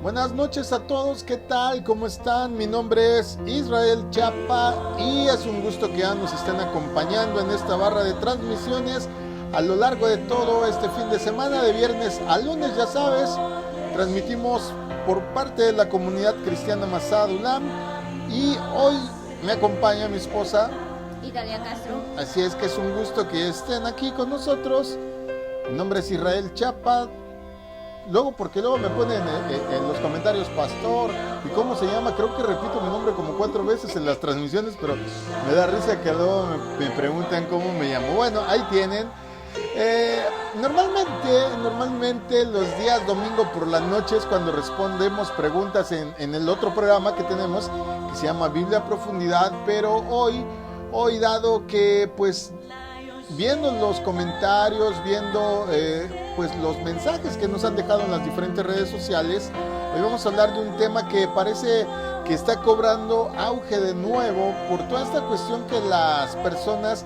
Buenas noches a todos, ¿qué tal? ¿Cómo están? Mi nombre es Israel Chapa y es un gusto que ya nos estén acompañando en esta barra de transmisiones a lo largo de todo este fin de semana, de viernes a lunes, ya sabes. Transmitimos por parte de la comunidad cristiana Masada Ulam y hoy me acompaña mi esposa Italia Castro. Así es que es un gusto que estén aquí con nosotros. Mi nombre es Israel Chapa. Porque luego me ponen en los comentarios pastor y cómo se llama. Creo que repito mi nombre como 4 veces en las transmisiones, pero me da risa que luego me preguntan cómo me llamo. Bueno, ahí tienen. Normalmente los días domingo por las noches, cuando respondemos preguntas en el otro programa que tenemos, que se llama Biblia a Profundidad, pero hoy dado que pues viendo los comentarios, viendo pues los mensajes que nos han dejado en las diferentes redes sociales, hoy vamos a hablar de un tema que parece que está cobrando auge de nuevo por toda esta cuestión que las personas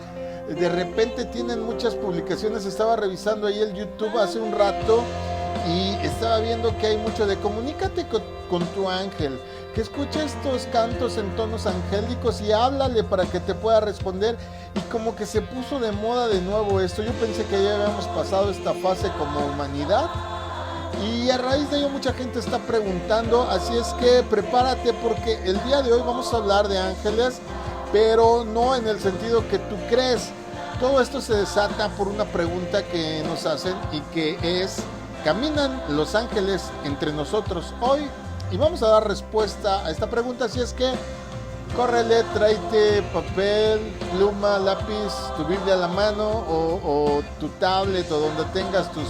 de repente tienen muchas publicaciones. Estaba revisando ahí el YouTube hace un rato y estaba viendo que hay mucho de comunícate con tu ángel, que escucha estos cantos en tonos angélicos y háblale para que te pueda responder, y como que se puso de moda de nuevo esto. Yo pensé que ya habíamos pasado esta fase como humanidad y a raíz de ello mucha gente está preguntando, así es que prepárate porque el día de hoy vamos a hablar de ángeles, pero no en el sentido que tú crees. Todo esto se desata por una pregunta que nos hacen y que es: ¿caminan los ángeles entre nosotros hoy? Y vamos a dar respuesta a esta pregunta, así es que córrele, tráete papel, pluma, lápiz, tu Biblia a la mano o tu tablet o donde tengas tus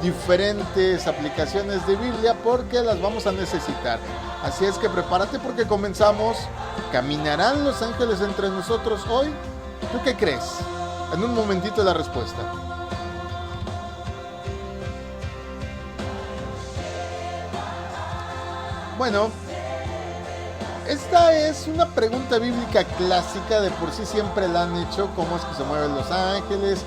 diferentes aplicaciones de Biblia, porque las vamos a necesitar. Así es que prepárate porque comenzamos. ¿Caminarán los ángeles entre nosotros hoy? ¿Tú qué crees? En un momentito la respuesta. Bueno, esta es una pregunta bíblica clásica, de por sí siempre la han hecho: cómo es que se mueven los ángeles,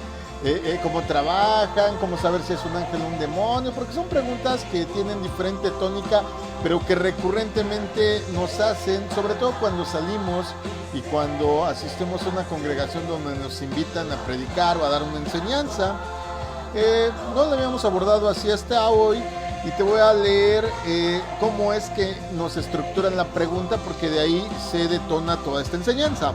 cómo trabajan, cómo saber si es un ángel o un demonio, porque son preguntas que tienen diferente tónica, pero que recurrentemente nos hacen, sobre todo cuando salimos y cuando asistimos a una congregación donde nos invitan a predicar o a dar una enseñanza. No lo habíamos abordado así hasta hoy. Y te voy a leer cómo es que nos estructuran la pregunta, porque de ahí se detona toda esta enseñanza.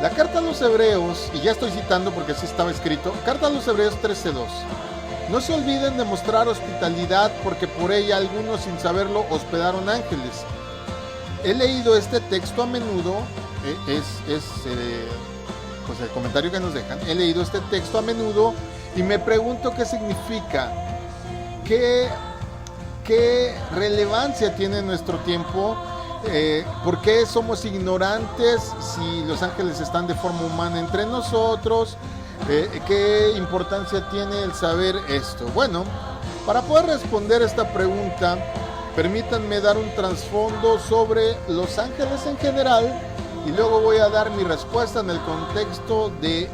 La carta a los Hebreos, y ya estoy citando porque así estaba escrito, carta a los Hebreos 13:2. No se olviden de mostrar hospitalidad, porque por ella algunos sin saberlo hospedaron ángeles. He leído este texto a menudo, pues el comentario que nos dejan. He leído este texto a menudo y me pregunto qué significa. ¿Qué relevancia tiene en nuestro tiempo? ¿Por qué somos ignorantes si los ángeles están de forma humana entre nosotros? ¿Qué importancia tiene el saber esto? Bueno, para poder responder esta pregunta, permítanme dar un trasfondo sobre los ángeles en general y luego voy a dar mi respuesta en el contexto de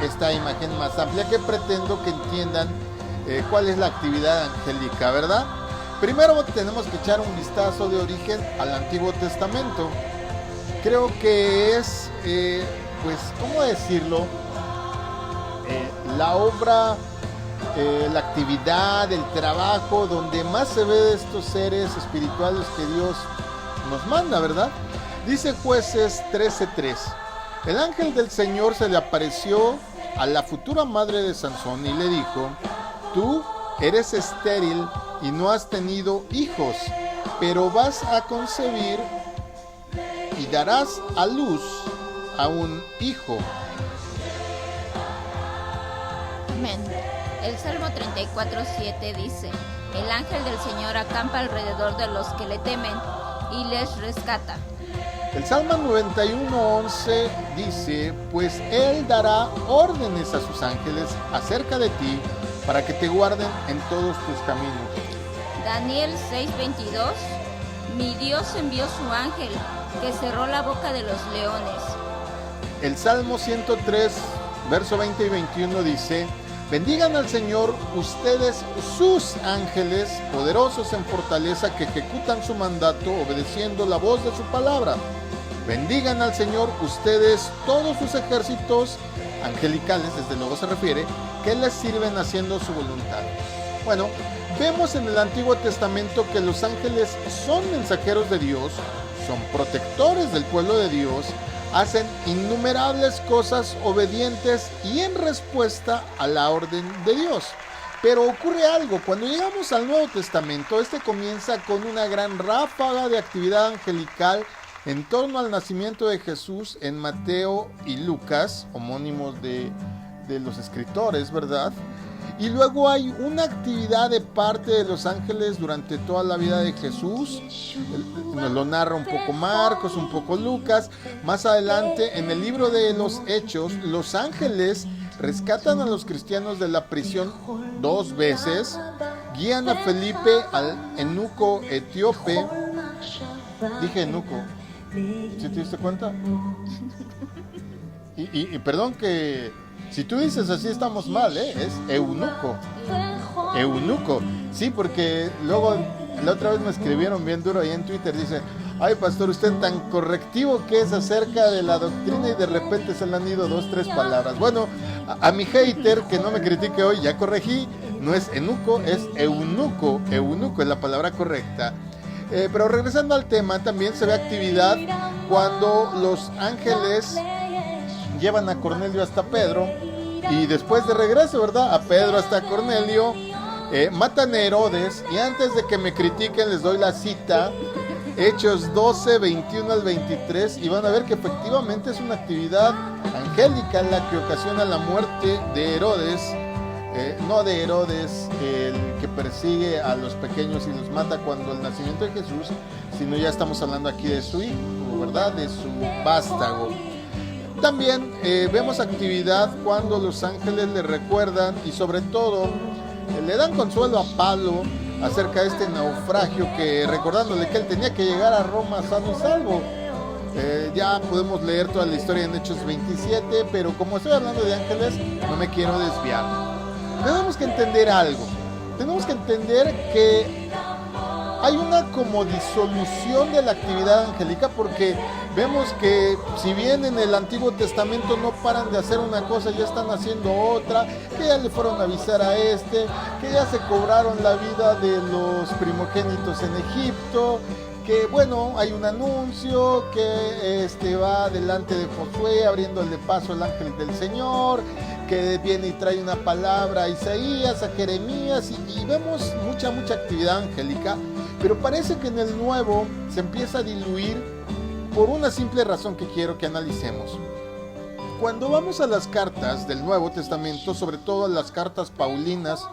esta imagen más amplia que pretendo que entiendan cuál es la actividad angélica, ¿verdad? Primero tenemos que echar un vistazo de origen al Antiguo Testamento. Creo que es, pues, ¿cómo decirlo? La obra, la actividad, el trabajo donde más se ve de estos seres espirituales que Dios nos manda, ¿verdad? Dice Jueces 13:3. El ángel del Señor se le apareció a la futura madre de Sansón y le dijo: tú eres estéril y no has tenido hijos, pero vas a concebir y darás a luz a un hijo. Amén. El Salmo 34:7 dice: el ángel del Señor acampa alrededor de los que le temen y les rescata. El Salmo 91:11 dice: pues Él dará órdenes a sus ángeles acerca de ti, para que te guarden en todos tus caminos. Daniel 6:22. Mi Dios envió su ángel, que cerró la boca de los leones. El Salmo 103, verso 20 y 21 dice: Bendigan al Señor ustedes sus ángeles, poderosos en fortaleza, que ejecutan su mandato obedeciendo la voz de su palabra. Bendigan al Señor ustedes todos sus ejércitos angelicales, desde luego se refiere, que les sirven haciendo su voluntad. Bueno, vemos en el Antiguo Testamento que los ángeles son mensajeros de Dios, son protectores del pueblo de Dios, hacen innumerables cosas obedientes y en respuesta a la orden de Dios. Pero ocurre algo, cuando llegamos al Nuevo Testamento, comienza con una gran ráfaga de actividad angelical en torno al nacimiento de Jesús en Mateo y Lucas, homónimos de los escritores, ¿verdad? Y luego hay una actividad de parte de los ángeles durante toda la vida de Jesús. Nos lo narra un poco Marcos, un poco Lucas. Más adelante, en el libro de los Hechos, los ángeles rescatan a los cristianos de la prisión 2 veces, guían a Felipe al eunuco etíope. Dije eunuco, ¿sí te diste cuenta? Y perdón que si tú dices así estamos mal, es eunuco. Eunuco. Sí, porque luego la otra vez me escribieron bien duro ahí en Twitter, dice: ay, pastor, usted tan correctivo que es acerca de la doctrina, y de repente se le han ido 2, 3 palabras. Bueno, a mi hater que no me critique hoy, ya corregí, no es eunuco, es eunuco. Eunuco es la palabra correcta. Pero regresando al tema, también se ve actividad cuando los ángeles llevan a Cornelio hasta Pedro, y después de regreso, ¿verdad?, a Pedro hasta Cornelio, matan a Herodes. Y antes de que me critiquen, les doy la cita, Hechos 12, 21 al 23, y van a ver que efectivamente es una actividad angélica la que ocasiona la muerte de Herodes. No de Herodes, el que persigue a los pequeños y los mata cuando el nacimiento de Jesús, sino ya estamos hablando aquí de su hijo, ¿verdad?, de su vástago. También vemos actividad cuando los ángeles le recuerdan y sobre todo le dan consuelo a Pablo acerca de este naufragio, que recordándole que él tenía que llegar a Roma sano y salvo. Ya podemos leer toda la historia en Hechos 27, pero como estoy hablando de ángeles, no me quiero desviar. Tenemos que entender algo. Tenemos que entender que hay una como disolución de la actividad angélica, porque vemos que si bien en el Antiguo Testamento no paran de hacer una cosa, ya están haciendo otra, que ya le fueron a avisar a que ya se cobraron la vida de los primogénitos en Egipto, que bueno, hay un anuncio que va delante de Josué abriéndole paso al ángel del Señor, que viene y trae una palabra a Isaías, a Jeremías, y vemos mucha actividad angélica, pero parece que en el Nuevo se empieza a diluir por una simple razón que quiero que analicemos. Cuando vamos a las cartas del Nuevo Testamento, sobre todo a las cartas paulinas,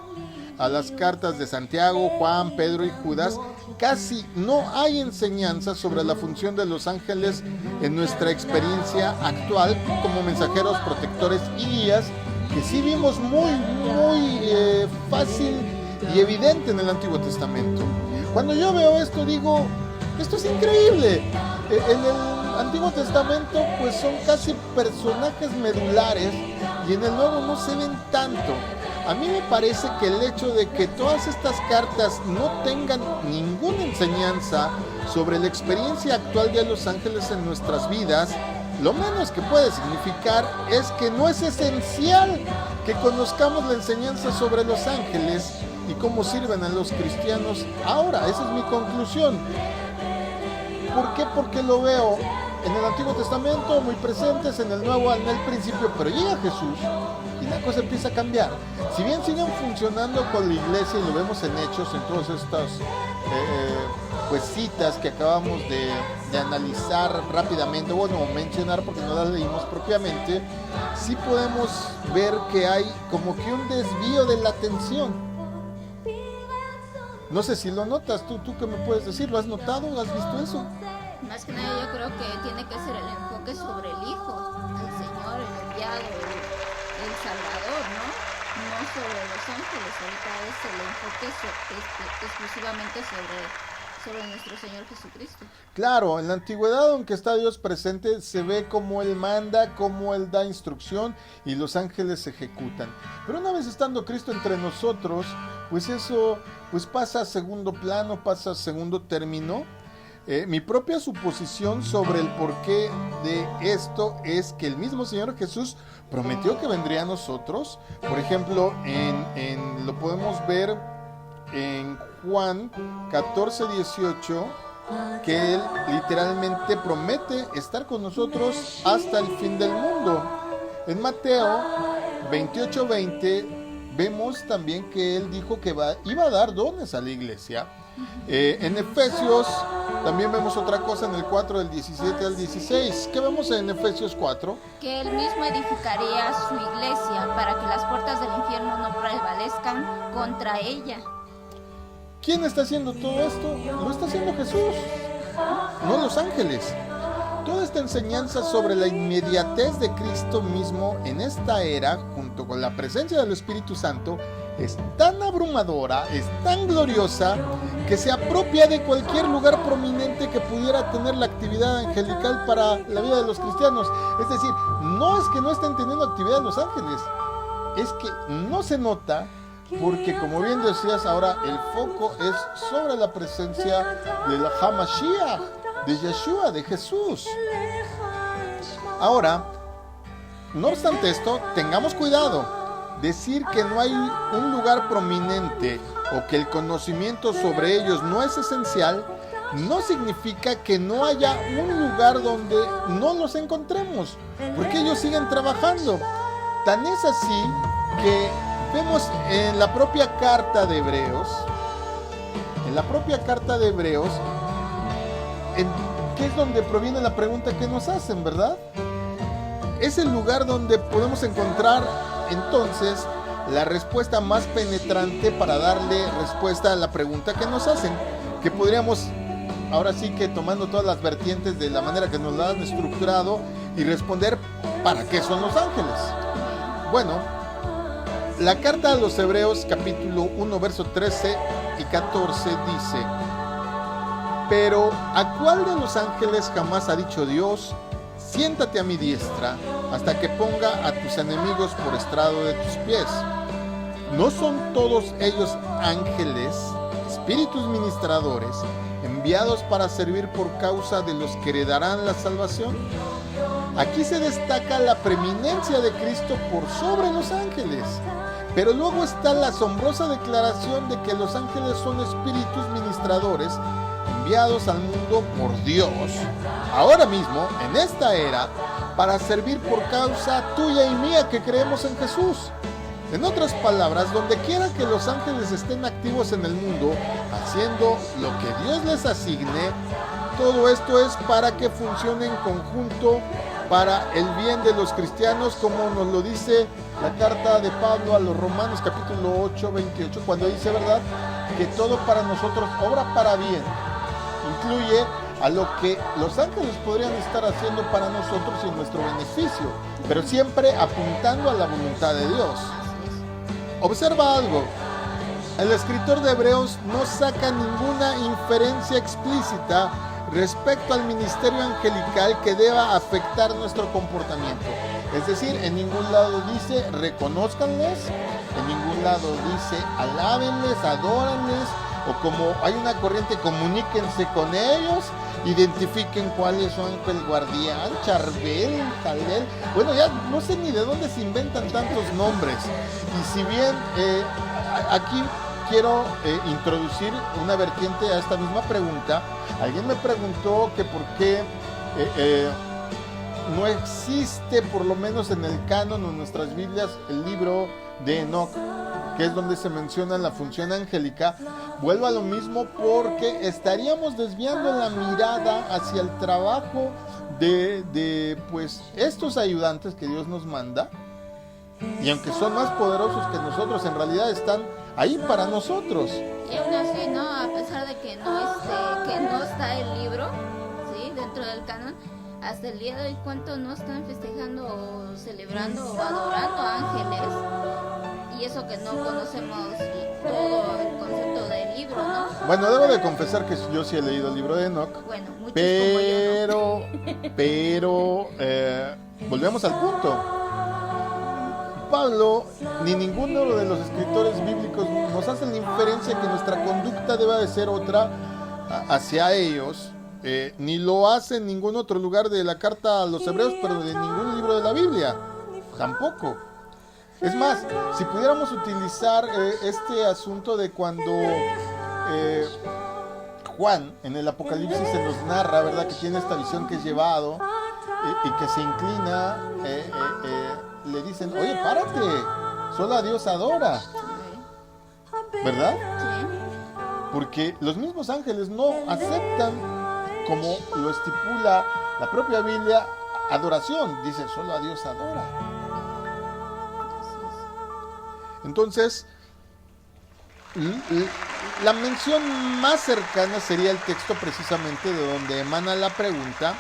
a las cartas de Santiago, Juan, Pedro y Judas, casi no hay enseñanza sobre la función de los ángeles en nuestra experiencia actual como mensajeros, protectores y guías, que sí vimos muy fácil y evidente en el Antiguo Testamento. Cuando yo veo esto digo, esto es increíble. En el Antiguo Testamento pues son casi personajes medulares, y en el Nuevo no se ven tanto. A mí me parece que el hecho de que todas estas cartas no tengan ninguna enseñanza sobre la experiencia actual de los ángeles en nuestras vidas, lo menos que puede significar es que no es esencial que conozcamos la enseñanza sobre los ángeles y cómo sirven a los cristianos ahora. Esa es mi conclusión. ¿Por qué? Porque lo veo en el Antiguo Testamento muy presentes, en el Nuevo en el principio, pero llega Jesús y la cosa empieza a cambiar. Si bien siguen funcionando con la iglesia, y lo vemos en Hechos, en todas estas citas que acabamos de analizar rápidamente, mencionar porque no las leímos propiamente, sí podemos ver que hay como que un desvío de la atención. No sé si lo notas, ¿tú qué me puedes decir? ¿Lo has notado? ¿Has visto eso? Más que nada yo creo que tiene que ser el enfoque sobre el Hijo, el Señor, el enviado, el Salvador, ¿no? No sobre los ángeles. Ahorita es el enfoque exclusivamente sobre sobre nuestro Señor Jesucristo. Claro, en la antigüedad, aunque está Dios presente, se ve cómo Él manda, cómo Él da instrucción y los ángeles ejecutan. Pero una vez estando Cristo entre nosotros, pues eso pues pasa a segundo plano, pasa a segundo término. Mi propia suposición sobre el porqué de esto es que el mismo Señor Jesús prometió que vendría a nosotros. Por ejemplo, lo podemos ver en Juan 14:18, que Él literalmente promete estar con nosotros hasta el fin del mundo. En Mateo 28:20 vemos también que Él dijo que iba a dar dones a la iglesia. En Efesios también vemos otra cosa en el 4 del 17 al 16. ¿Qué vemos en Efesios 4? Que Él mismo edificaría su iglesia para que las puertas del infierno no prevalezcan contra ella. ¿Quién está haciendo todo esto? Lo está haciendo Jesús, no los ángeles. Toda esta enseñanza sobre la inmediatez de Cristo mismo en esta era, junto con la presencia del Espíritu Santo, es tan abrumadora, es tan gloriosa, que se apropia de cualquier lugar prominente que pudiera tener la actividad angelical para la vida de los cristianos. Es decir, no es que no estén teniendo actividad los ángeles, es que no se nota, porque como bien decías ahora, el foco es sobre la presencia del Hamashiach, de Yeshua, de Jesús. Ahora, no obstante esto, tengamos cuidado. Decir que no hay un lugar prominente o que el conocimiento sobre ellos no es esencial, no significa que no haya un lugar donde no los encontremos, porque ellos siguen trabajando. Tan es así que vemos en la propia carta de Hebreos, que es donde proviene la pregunta que nos hacen, ¿verdad? Es el lugar donde podemos encontrar entonces la respuesta más penetrante para darle respuesta a la pregunta que nos hacen, que podríamos, ahora sí que tomando todas las vertientes de la manera que nos la han estructurado, y responder ¿para qué son los ángeles? Bueno, la carta a los Hebreos capítulo 1 verso 13 y 14 dice: pero ¿a cuál de los ángeles jamás ha dicho Dios: siéntate a mi diestra hasta que ponga a tus enemigos por estrado de tus pies? ¿No son todos ellos ángeles, espíritus ministradores, enviados para servir por causa de los que heredarán la salvación? Aquí se destaca la preeminencia de Cristo por sobre los ángeles. Pero luego está la asombrosa declaración de que los ángeles son espíritus ministradores enviados al mundo por Dios, ahora mismo, en esta era, para servir por causa tuya y mía que creemos en Jesús. En otras palabras, donde quiera que los ángeles estén activos en el mundo, haciendo lo que Dios les asigne, todo esto es para que funcione en conjunto para el bien de los cristianos, como nos lo dice la carta de Pablo a los Romanos capítulo 8, 28, cuando dice, ¿verdad?, que todo para nosotros obra para bien. Incluye a lo que los ángeles podrían estar haciendo para nosotros y en nuestro beneficio, pero siempre apuntando a la voluntad de Dios. Observa algo: el escritor de Hebreos no saca ninguna inferencia explícita respecto al ministerio angelical que deba afectar nuestro comportamiento. Es decir, en ningún lado dice reconózcanles, en ningún lado dice alábenles, adórenles, o como hay una corriente, comuníquense con ellos, identifiquen cuál es su ángel guardián, Charbel, Jalel. Bueno, ya no sé ni de dónde se inventan tantos nombres. Y si bien aquí quiero introducir una vertiente a esta misma pregunta, alguien me preguntó que por qué no existe, por lo menos en el canon o en nuestras Biblias, el libro de Enoc, que es donde se menciona la función angélica. Vuelvo a lo mismo, porque estaríamos desviando la mirada hacia el trabajo de pues estos ayudantes que Dios nos manda, y aunque son más poderosos que nosotros, en realidad están ahí para nosotros. Y aún así, ¿no?, a pesar de que no está el libro, ¿sí?, dentro del canon, hasta el día de hoy, ¿cuánto no están festejando o celebrando o adorando ángeles? Y eso que no conocemos todo el concepto del libro. libro, ¿no? Bueno, debo de confesar que yo sí he leído el libro de Enoch. Bueno, muchos Pero, como yo, ¿no? volvemos al punto. Pablo ni ninguno de los escritores bíblicos nos hacen la inferencia que nuestra conducta deba de ser otra hacia ellos, ni lo hace en ningún otro lugar de la carta a los hebreos, pero de ningún libro de la Biblia, tampoco. Es más, si pudiéramos utilizar este asunto de cuando Juan en el Apocalipsis se nos narra, ¿verdad?, que tiene esta visión que es llevado y que se inclina, le dicen, oye, párate, solo a Dios adora, ¿verdad? Sí. Porque los mismos ángeles no aceptan, como lo estipula la propia Biblia, adoración. Dice, solo a Dios adora. Entonces, la mención más cercana sería el texto precisamente de donde emana la pregunta.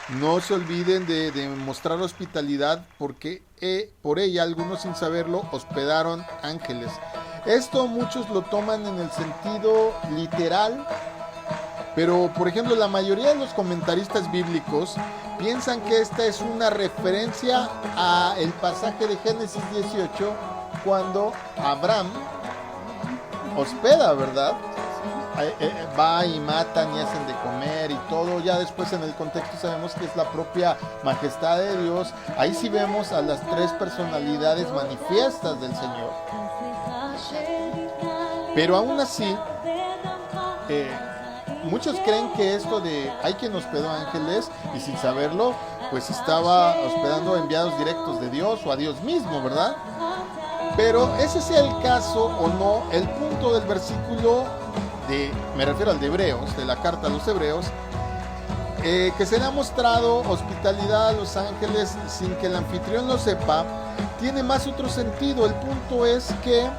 No se olviden de mostrar hospitalidad, porque por ella algunos, sin saberlo, hospedaron ángeles. Esto muchos lo toman en el sentido literal, pero por ejemplo la mayoría de los comentaristas bíblicos piensan que esta es una referencia a el pasaje de Génesis 18, cuando Abraham hospeda, ¿verdad? Va y matan y hacen de comer y todo. Ya después en el contexto sabemos que es la propia majestad de Dios. Ahí sí vemos a las tres personalidades manifiestas del Señor. Pero aún así, muchos creen que esto de hay quien hospedó ángeles, y sin saberlo, pues estaba hospedando enviados directos de Dios o a Dios mismo, ¿verdad? Pero ese sea el caso o no, el punto del versículo me refiero al de Hebreos, de la carta a los Hebreos, que se le ha mostrado hospitalidad a los ángeles sin que el anfitrión lo sepa, tiene más otro sentido. El punto es que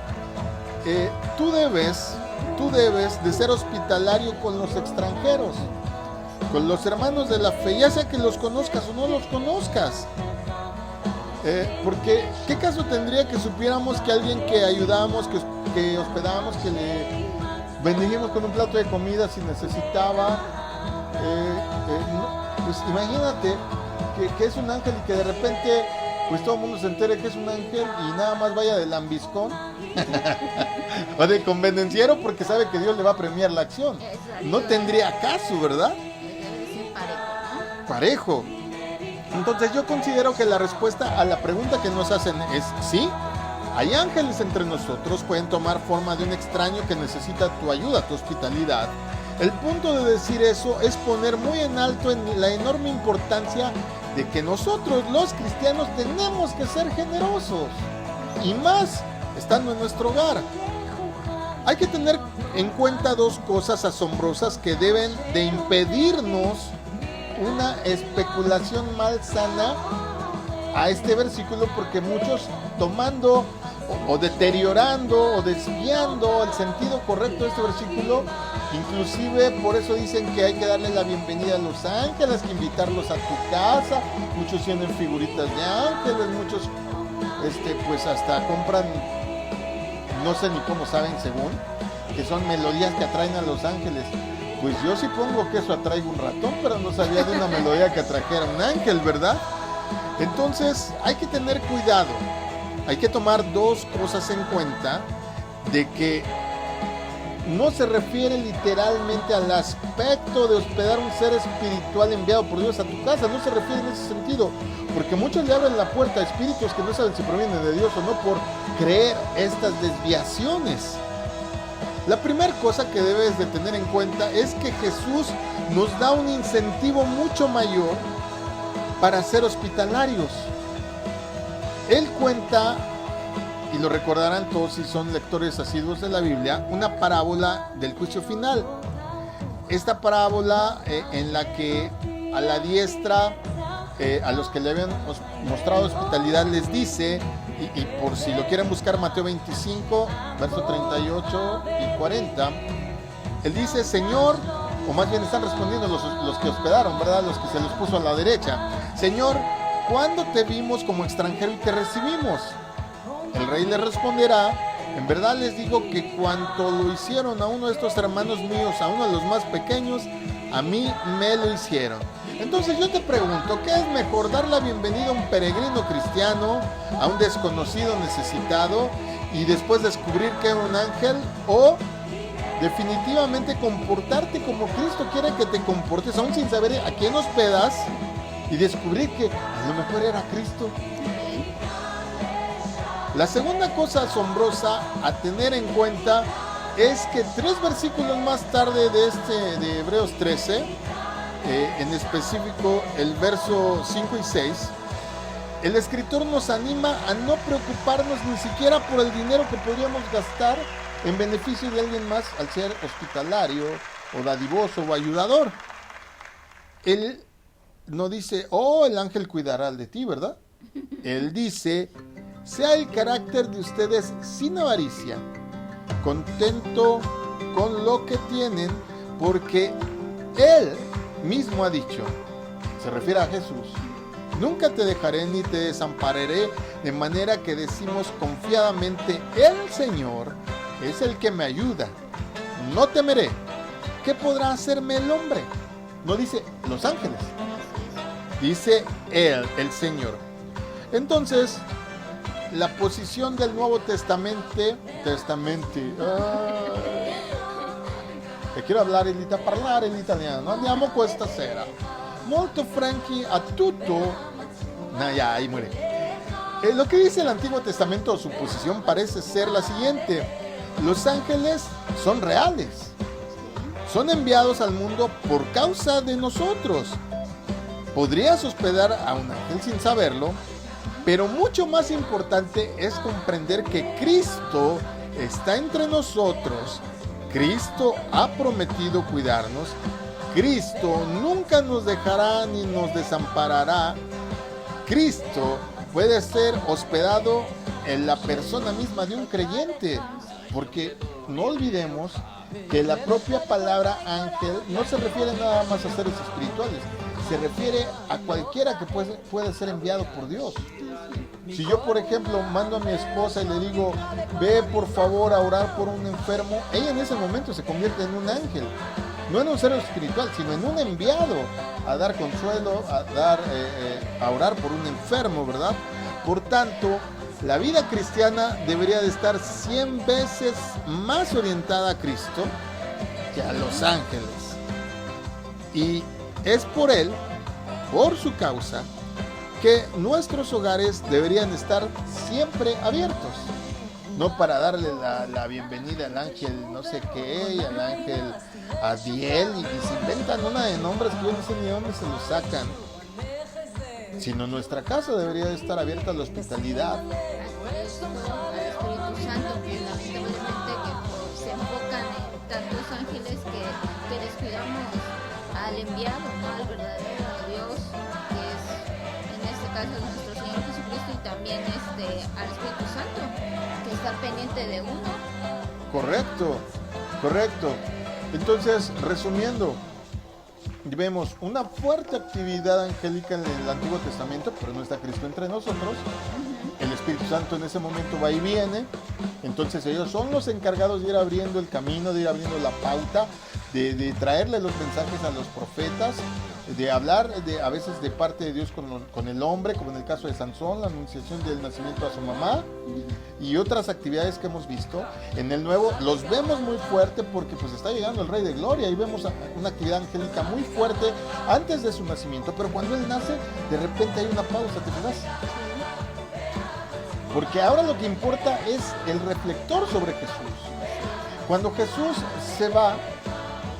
tú debes de ser hospitalario con los extranjeros, con los hermanos de la fe, ya sea que los conozcas o no los conozcas. Porque ¿qué caso tendría que supiéramos que alguien que ayudamos, que hospedamos, que le bendijimos con un plato de comida si necesitaba, pues imagínate que es un ángel y que de repente pues todo el mundo se entere que es un ángel y nada más vaya de lambiscón o de convenenciero porque sabe que Dios le va a premiar la acción? No tendría caso, ¿verdad? Debe ser parejo, ¿no? Parejo. Entonces yo considero que la respuesta a la pregunta que nos hacen es sí. Hay ángeles entre nosotros, pueden tomar forma de un extraño que necesita tu ayuda, tu hospitalidad. El punto de decir eso es poner muy en alto la enorme importancia de que nosotros, los cristianos, tenemos que ser generosos, y más estando en nuestro hogar. Hay que tener en cuenta dos cosas asombrosas que deben de impedirnos una especulación malsana a este versículo, porque muchos tomando o deteriorando o desviando el sentido correcto de este versículo, inclusive por eso dicen que hay que darle la bienvenida a los ángeles, que invitarlos a tu casa. Muchos tienen figuritas de ángeles, muchos pues hasta compran, no sé ni cómo saben, según que son melodías que atraen a los ángeles. Pues yo sí pongo que eso atraiga un ratón, pero no sabía de una melodía que atrajera un ángel, ¿verdad? Entonces hay que tener cuidado. Hay que tomar dos cosas en cuenta, de que no se refiere literalmente al aspecto de hospedar un ser espiritual enviado por Dios a tu casa. No se refiere en ese sentido, porque muchos le abren la puerta a espíritus que no saben si provienen de Dios o no por creer estas desviaciones. La primera cosa que debes de tener en cuenta es que Jesús nos da un incentivo mucho mayor para ser hospitalarios. Él cuenta, y lo recordarán todos si son lectores asiduos de la Biblia, una parábola del juicio final. Esta parábola en la que a la diestra, a los que le habían mostrado hospitalidad, les dice, y por si lo quieren buscar, Mateo 25, verso 38 y 40, él dice: Señor, o más bien están respondiendo los que hospedaron, ¿verdad? Los que se los puso a la derecha. Señor, ¿cuándo te vimos como extranjero y te recibimos? El rey le responderá: En verdad les digo que cuanto lo hicieron a uno de estos hermanos míos, a uno de los más pequeños, a mí me lo hicieron. Entonces yo te pregunto, ¿qué es mejor? ¿Dar la bienvenida a un peregrino cristiano, a un desconocido necesitado, y después descubrir que es un ángel? ¿O definitivamente comportarte como Cristo quiere que te comportes, aún sin saber a quién hospedas, y descubrir que a lo mejor era Cristo? La segunda cosa asombrosa a tener en cuenta es que 3 versículos más tarde de Hebreos 13, en específico el verso 5 y 6, el escritor nos anima a no preocuparnos ni siquiera por el dinero que podríamos gastar en beneficio de alguien más al ser hospitalario o dadivoso o ayudador. Él no dice, oh, el ángel cuidará de ti, ¿verdad? Él dice, sea el carácter de ustedes sin avaricia, contento con lo que tienen, porque Él mismo ha dicho, se refiere a Jesús, nunca te dejaré ni te desampararé, de manera que decimos confiadamente, el Señor es el que me ayuda, no temeré. ¿Qué podrá hacerme el hombre? No dice los ángeles, dice Él, el Señor. Entonces, la posición del Nuevo Testamento, quiero parlare in italiano, andiamo questa sera, molto franchi a tutto, ahí muere. Lo que dice el Antiguo Testamento, su posición parece ser la siguiente: los ángeles son reales, son enviados al mundo por causa de nosotros. Podrías hospedar a un ángel sin saberlo, pero mucho más importante es comprender que Cristo está entre nosotros. Cristo ha prometido cuidarnos. Cristo nunca nos dejará ni nos desamparará. Cristo puede ser hospedado en la persona misma de un creyente, porque no olvidemos que la propia palabra ángel no se refiere nada más a seres espirituales, se refiere a cualquiera que puede ser enviado por Dios. Si yo, por ejemplo, mando a mi esposa y le digo, ve por favor a orar por un enfermo, ella en ese momento se convierte en un ángel, no en un ser espiritual, sino en un enviado a dar consuelo, a orar por un enfermo, ¿verdad? Por tanto, la vida cristiana debería de estar 100 veces más orientada a Cristo que a los ángeles. Y es por Él, por su causa, que nuestros hogares deberían estar siempre abiertos. No para darle la bienvenida al ángel no sé qué, y al ángel Adiel, y se inventan una de nombres que yo no sé ni dónde se los sacan. Sino nuestra casa debería de estar abierta a la hospitalidad. Al Espíritu Santo, que lamentablemente que se enfocan en tantos ángeles que descuidamos al enviado, ¿no? Al verdadero Dios, que es en este caso nuestro Señor Jesucristo, y también al Espíritu Santo, que está pendiente de uno. Correcto. Entonces, resumiendo, vemos una fuerte actividad angélica en el Antiguo Testamento, pero no está Cristo entre nosotros. El Espíritu Santo en ese momento va y viene. Entonces ellos son los encargados de ir abriendo el camino, de ir abriendo la pauta, de traerle los mensajes a los profetas, de hablar a veces de parte de Dios con el hombre, como en el caso de Sansón, la anunciación del nacimiento a su mamá, y otras actividades que hemos visto. En el Nuevo los vemos muy fuerte porque pues está llegando el Rey de Gloria, y vemos una actividad angélica muy fuerte antes de su nacimiento, pero cuando Él nace, de repente hay una pausa, ¿te fijas? Porque ahora lo que importa es el reflector sobre Jesús. Cuando Jesús se va,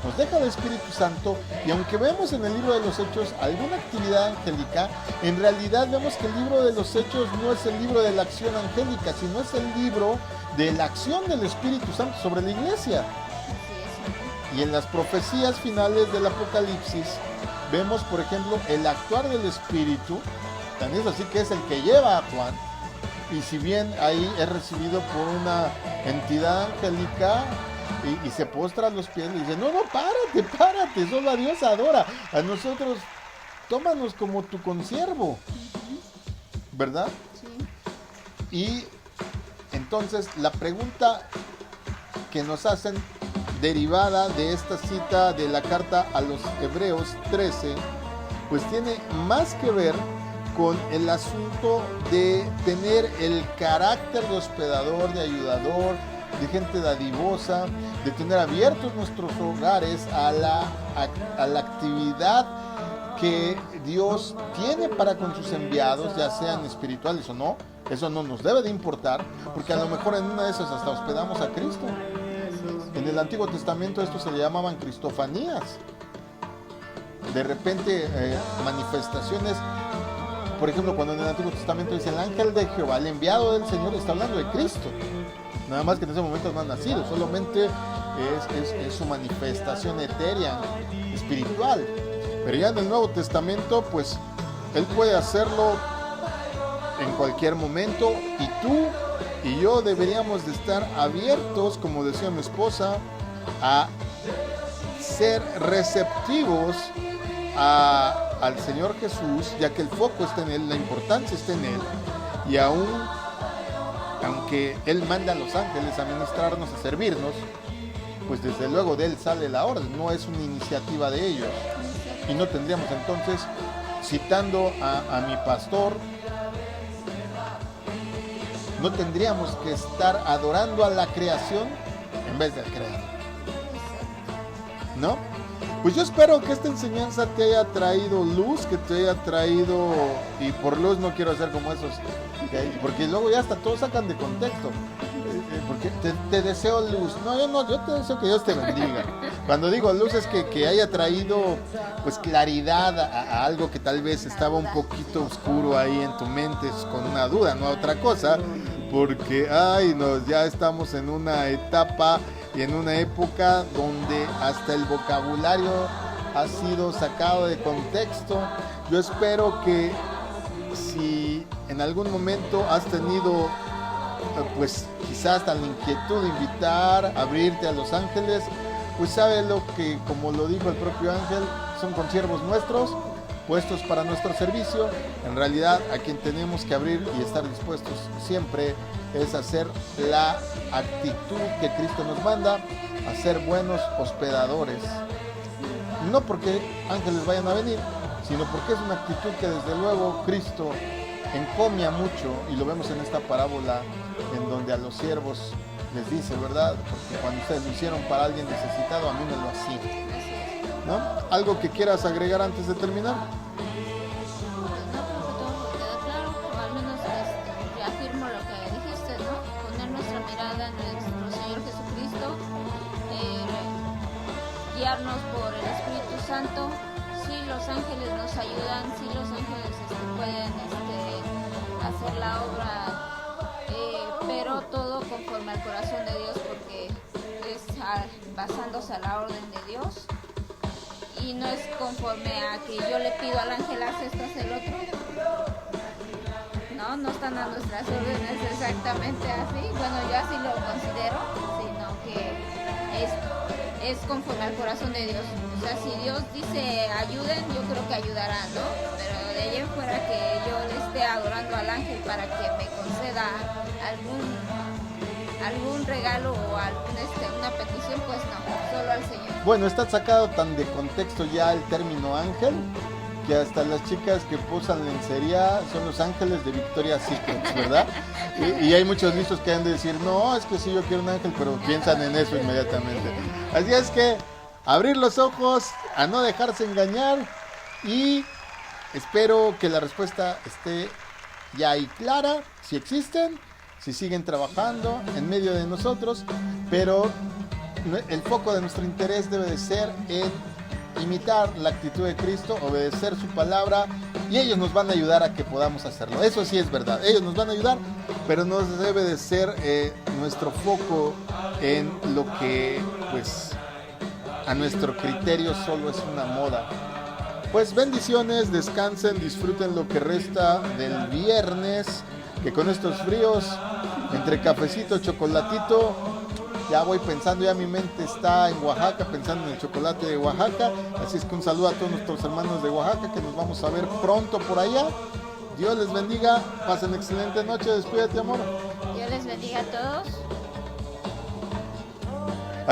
nos deja el Espíritu Santo, y aunque vemos en el libro de los Hechos alguna actividad angélica, en realidad vemos que el libro de los Hechos no es el libro de la acción angélica, sino es el libro de la acción del Espíritu Santo sobre la iglesia. Y en las profecías finales del Apocalipsis vemos, por ejemplo, el actuar del Espíritu, tan es así que es el que lleva a Juan, y si bien ahí es recibido por una entidad angélica, y se postra a los pies y dice, no, párate, solo a Dios adora, a nosotros tómanos como tu consiervo, ¿verdad? Sí. Y Entonces, la pregunta que nos hacen derivada de esta cita de la carta a los Hebreos 13, pues tiene más que ver con el asunto de tener el carácter de hospedador, de ayudador, de gente dadivosa, de tener abiertos nuestros hogares a la actividad que Dios tiene para con sus enviados, ya sean espirituales o no. Eso no nos debe de importar, porque a lo mejor en una de esas hasta hospedamos a Cristo. En el Antiguo Testamento esto se le llamaban cristofanías. De repente manifestaciones, por ejemplo, cuando en el Antiguo Testamento dice el ángel de Jehová, el enviado del Señor, está hablando de Cristo. Nada más que en ese momento no ha nacido, solamente es su manifestación etérea, espiritual. Pero ya en el Nuevo Testamento, pues, Él puede hacerlo en cualquier momento, y tú y yo deberíamos de estar abiertos, como decía mi esposa, a ser receptivos al Señor Jesús, ya que el foco está en Él, la importancia está en Él, y aunque Él manda a los ángeles a ministrarnos, a servirnos, pues desde luego de Él sale la orden, no es una iniciativa de ellos. Y no tendríamos entonces, citando a mi pastor, no tendríamos que estar adorando a la creación en vez del creador, ¿no? Pues yo espero que esta enseñanza te haya traído luz, que te haya traído, y por luz no quiero hacer como esos, porque luego ya hasta todos sacan de contexto, porque te deseo luz. No, yo te deseo que Dios te bendiga. Cuando digo luz es que haya traído pues claridad a algo que tal vez estaba un poquito oscuro ahí en tu mente con una duda, no a otra cosa, porque ya estamos en una etapa y en una época donde hasta el vocabulario ha sido sacado de contexto. Yo espero que si en algún momento has tenido pues quizás hasta la inquietud de invitar, abrirte a los ángeles, pues sabe lo que, como lo dijo el propio ángel, son consiervos nuestros, puestos para nuestro servicio. En realidad a quien tenemos que abrir y estar dispuestos siempre es hacer la actitud que Cristo nos manda, a ser buenos hospedadores. No porque ángeles vayan a venir, sino porque es una actitud que desde luego Cristo encomia mucho, y lo vemos en esta parábola en donde a los siervos les dice, ¿verdad? Porque cuando ustedes lo hicieron para alguien necesitado, a mí me lo hacían, ¿no? ¿Algo que quieras agregar antes de terminar? Guiarnos por el Espíritu Santo. Sí, los ángeles nos ayudan, sí, los ángeles pueden hacer la obra, pero todo conforme al corazón de Dios, porque es basándose a la orden de Dios, y no es conforme a que yo le pido al ángel haz esto, haz el otro. No están a nuestras órdenes exactamente así. Bueno, yo así lo considero, sino que es conforme al corazón de Dios. O sea, si Dios dice ayuden, yo creo que ayudarán, ¿no? Pero de ahí en fuera que yo le esté adorando al ángel para que me conceda algún regalo o una petición, pues no, solo al Señor. Bueno, está sacado tan de contexto ya el término ángel, que hasta las chicas que posan lencería son los ángeles de Victoria's Secret, ¿verdad? Y hay muchos listos que han de decir, no, es que sí, yo quiero un ángel, pero piensan en eso inmediatamente. Así es que abrir los ojos, a no dejarse engañar, y espero que la respuesta esté ya ahí clara, si existen, si siguen trabajando en medio de nosotros, pero el foco de nuestro interés debe de ser en imitar la actitud de Cristo, obedecer su palabra, y ellos nos van a ayudar a que podamos hacerlo. Eso sí es verdad, ellos nos van a ayudar, pero no debe de ser nuestro foco en lo que pues a nuestro criterio solo es una moda. Pues bendiciones, descansen, disfruten lo que resta del viernes, que con estos fríos, entre cafecito, chocolatito, ya voy pensando, ya mi mente está en Oaxaca, pensando en el chocolate de Oaxaca. Así es que un saludo a todos nuestros hermanos de Oaxaca, que nos vamos a ver pronto por allá. Dios les bendiga, pasen excelente noche, despídete, amor. les bendiga a todos.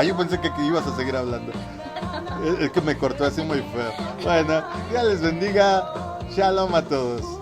Yo pensé que ibas a seguir hablando. Es que me cortó así muy feo. Bueno, Dios les bendiga. Shalom a todos.